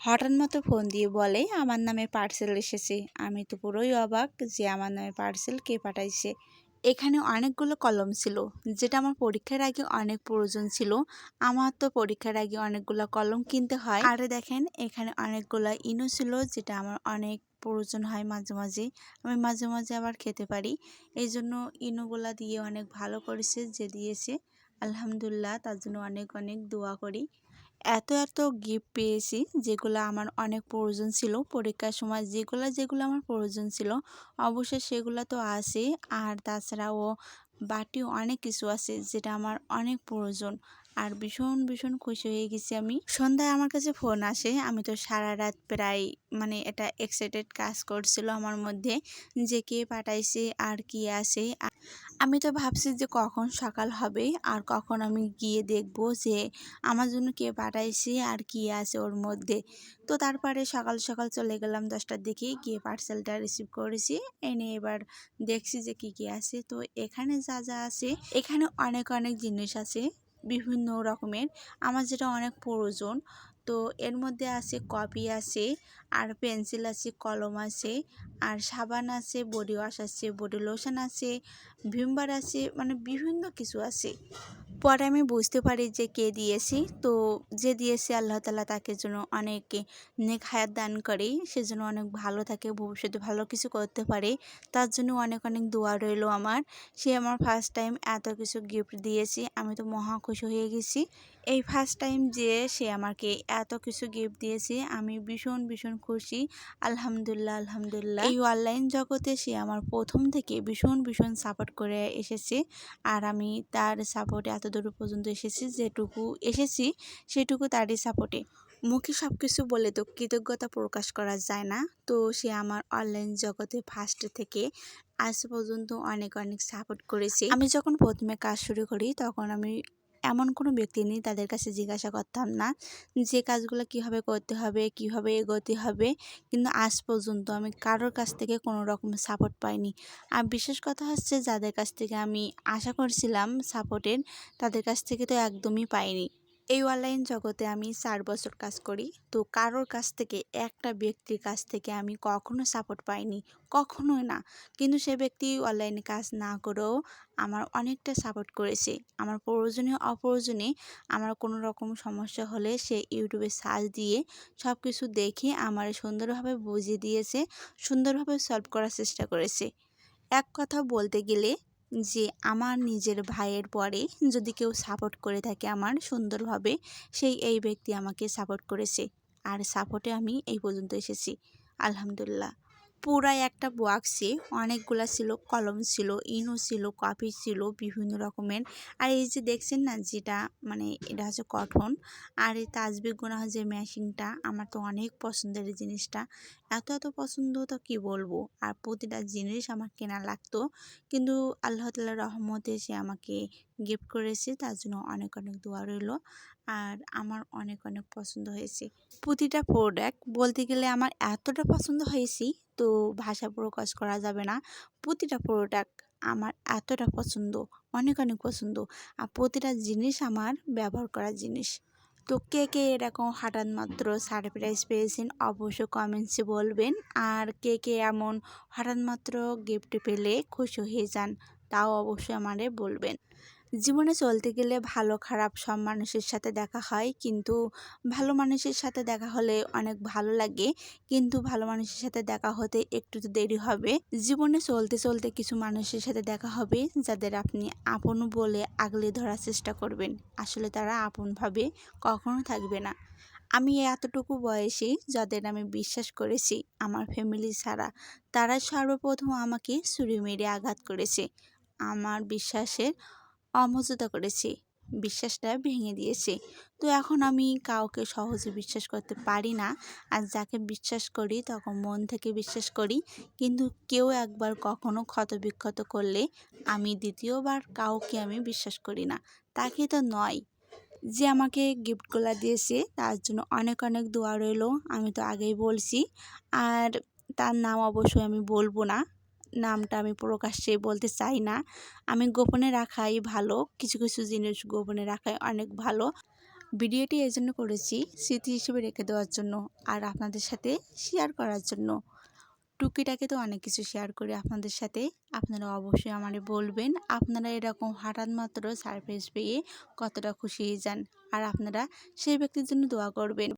হঠাৎ মতো ফোন দিয়ে বলে আমার নামে পার্সেল এসেছে। আমি তো পুরোই অবাক যে আমার নামে পার্সেল কে পাঠাইছে। এখানে অনেকগুলো কলম ছিল, যেটা আমার পরীক্ষার আগে অনেক প্রয়োজন ছিল। আমার তো পরীক্ষার আগে অনেকগুলো কলম কিনতে হয়। আর দেখেন এখানে অনেকগুলো ইনো ছিল, যেটা আমার অনেক প্রয়োজন হয় মাঝে মাঝে। আমি মাঝে মাঝে আবার খেতে পারি, এই জন্য ইনোগুলা দিয়ে অনেক ভালো করেছে যে দিয়েছে। আলহামদুলিল্লাহ, তার জন্য অনেক অনেক দোয়া করি। এত এত গিফট পেয়েছি, যেগুলো আমার অনেক প্রয়োজন ছিল পরীক্ষার সময়। যেগুলো আমার প্রয়োজন ছিল অবশ্যই সেগুলো তো আছে। আর তাছাড়াও বাটিও অনেক কিছু আছে যেটা আমার অনেক প্রয়োজন। আর ভীষণ ভীষণ খুশি হয়ে গেছি আমি। সন্ধ্যায় আমার কাছে ফোন আসে, আমি তো সারা রাত প্রায় এটা এক্সাইটেড কাজ করছিল আমার মধ্যে, যে কে পাঠাইছে আর কি আছে। আমি তো ভাবছি যে কখন সকাল হবে আর কখন আমি গিয়ে দেখব যে আমার জন্য কে পাঠাইছে আর কি আছে ওর মধ্যে। তো তারপরে সকাল সকাল চলে গেলাম 10টার দিকে, গিয়ে পার্সেলটা রিসিভ করেছি। এনে এবার দেখছি যে কি কি আছে। তো এখানে যা যা আছে, এখানে অনেক অনেক জিনিস আছে বিভিন্ন রকমের, আমার যেটা অনেক প্রয়োজন। তো এর মধ্যে আছে কপি আছে, আর পেন্সিল আছে, কলম আছে, আর সাবান আছে, বডি ওয়াশ আছে, বডি লোশন আছে, ভিমবার আছে, বিভিন্ন কিছু আছে। পরে আমি বুঝতে পারি যে কে দিয়েছি। তো যে দিয়েছে আল্লাহ তাআলা তাকে জন্য অনেক নেক হায়াত দান করে, সেজন্য অনেক ভালো থাকে, ভবিষ্যতে ভালো কিছু করতে পারে। তার জন্য অনেক অনেক দোয়া রইল আমার। সে আমার ফার্স্ট টাইম এত কিছু গিফট দিয়েছে, আমি তো মহা খুশি হয়ে গেছি। এই ফার্স্ট টাইম যে সে আমাকে এত কিছু গিফট দিয়েছে, আমি ভীষণ ভীষণ খুশি। আলহামদুলিল্লাহ আলহামদুলিল্লাহ। এই অনলাইন জগতে সে আমার প্রথম থেকে ভীষণ ভীষণ সাপোর্ট করে এসেছে। আর আমি তার সাপোর্টে এত দূর পর্যন্ত এসেছি, যেটুকু এসেছি সেটুকু তারই সাপোর্টে। মুখে সব কিছু বলে তো কৃতজ্ঞতা প্রকাশ করা যায় না। তো সে আমার অনলাইন জগতে ফার্স্ট থেকে আজ পর্যন্ত অনেক অনেক সাপোর্ট করেছে। আমি যখন প্রথমে কাজ শুরু করি তখন আমি এমন কোনো ব্যক্তি নেই তাদের কাছে জিজ্ঞাসা করতাম না যে কাজগুলো কিভাবে করতে হবে, কিভাবে এগোতে হবে। কিন্তু আজ পর্যন্ত আমি কারোর কাছ থেকে কোনো রকম সাপোর্ট পাইনি। আর বিশেষ কথা হচ্ছে, যাদের কাছ থেকে আমি আশা করছিলাম সাপোর্টের, তাদের কাছ থেকে তো একদমই পাইনি। এই অনলাইন জগতে আমি 4 বছর কাজ করি। তো কারোর কাছ থেকে, একটা ব্যক্তির কাছ থেকে আমি কখনো সাপোর্ট পাইনি, কখনোই না। কিন্তু সে ব্যক্তি অনলাইনে কাজ না করেও আমার অনেকটা সাপোর্ট করেছে। আমার প্রয়োজনে অপ্রয়োজনে আমার কোনো রকম সমস্যা হলে সে ইউটিউবে সার্চ দিয়ে সব কিছু দেখে আমার সুন্দরভাবে বুঝিয়ে দিয়েছে, সুন্দরভাবে সলভ করার চেষ্টা করেছে। এক কথা বলতে গেলে, যে আমার নিজের ভাইয়ের পরে যদি কেউ সাপোর্ট করে থাকে আমার সুন্দরভাবে, এই ব্যক্তি আমাকে সাপোর্ট করেছে। আর সাপোর্টে আমি এই পর্যন্ত এসেছি আলহামদুলিল্লাহ। পুরাই একটা বক্সে অনেকগুলা ছিল, কলম ছিল, ইনো ছিল, কপি ছিল বিভিন্ন রকমের। আর এই যে দেখছেন না, যেটা এটা হচ্ছে কটন। আর এই তাসবিহ গোনা যে মেশিনটা, আমার তো অনেক পছন্দের এই জিনিসটা। এত এত পছন্দ তো কি বলবো। আর প্রতিটা জিনিস আমার কেনা লাগতো, কিন্তু আল্লাহ তাআলার রহমতে সে আমাকে গিফট করেছে, তার জন্য অনেক অনেক দোয়া রইল। আর আমার অনেক অনেক পছন্দ হয়েছে প্রতিটা প্রোডাক্ট। বলতে গেলে আমার এতটা পছন্দ হয়েছে, তো ভাষা প্রকাশ করা যাবে না। প্রতিটা প্রোডাক্ট আমার এতটা পছন্দ, অনেক অনেক পছন্দ। আর প্রতিটা জিনিস আমার ব্যবহার করার জিনিস। তো কে কে এরকম হঠাৎ মাত্র সারপ্রাইজ পেয়েছেন অবশ্যই কমেন্টসে বলবেন। আর কে কে এমন হঠাৎ মাত্র গিফট পেলে খুশি হয়ে যান, তাও অবশ্যই আমারে বলবেন। জীবনে চলতে গেলে ভালো খারাপ সব মানুষের সাথে দেখা হয়, কিন্তু ভালো মানুষের সাথে দেখা হলে অনেক ভালো লাগে, কিন্তু ভালো মানুষের সাথে দেখা হতে একটু তো দেরি হবে। জীবনে চলতে চলতে কিছু মানুষের সাথে দেখা হবে যাদের আপনি আপন বলে আগলে ধরার চেষ্টা করবেন, আসলে তারা আপনভাবে কখনো থাকবে না। আমি এতটুকু বয়সে যাদের আমি বিশ্বাস করেছি আমার ফ্যামিলি ছাড়া, তারা সর্বপ্রথম আমাকে ছুরি মেরে আঘাত করেছে, আমার বিশ্বাসের অমর্যাদা করেছে, বিশ্বাসটা ভেঙে দিয়েছে। তো এখন আমি কাউকে সহজে বিশ্বাস করতে পারি না। আর যাকে বিশ্বাস করি তখন মন থেকে বিশ্বাস করি, কিন্তু কেউ একবার কখনো ক্ষতবিক্ষত করলে আমি দ্বিতীয়বার কাউকে আমি বিশ্বাস করি না। তাকে তো নয়, যে আমাকে গিফটগুলো দিয়েছে তার জন্য অনেক অনেক দোয়া রইল। আমি তো আগেই বলছি। আর তার নাম অবশ্যই আমি বলবো না, নামটা আমি প্রকাশ্যে বলতে চাই না। আমি গোপনে রাখাই ভালো, কিছু কিছু জিনিস গোপনে রাখাই অনেক ভালো। ভিডিওটি এই জন্য করেছি স্মৃতি হিসেবে রেখে দেওয়ার জন্য আর আপনাদের সাথে শেয়ার করার জন্য। টুকিটাকি তো অনেক কিছু শেয়ার করি আপনাদের সাথে, আপনারা অবশ্যই আমারে বলবেন আপনারা এরকম হঠাৎ মাত্র সারপ্রাইজ পেয়ে কতটা খুশি হয়ে যান, আর আপনারা সেই ব্যক্তির জন্য দোয়া করবেন।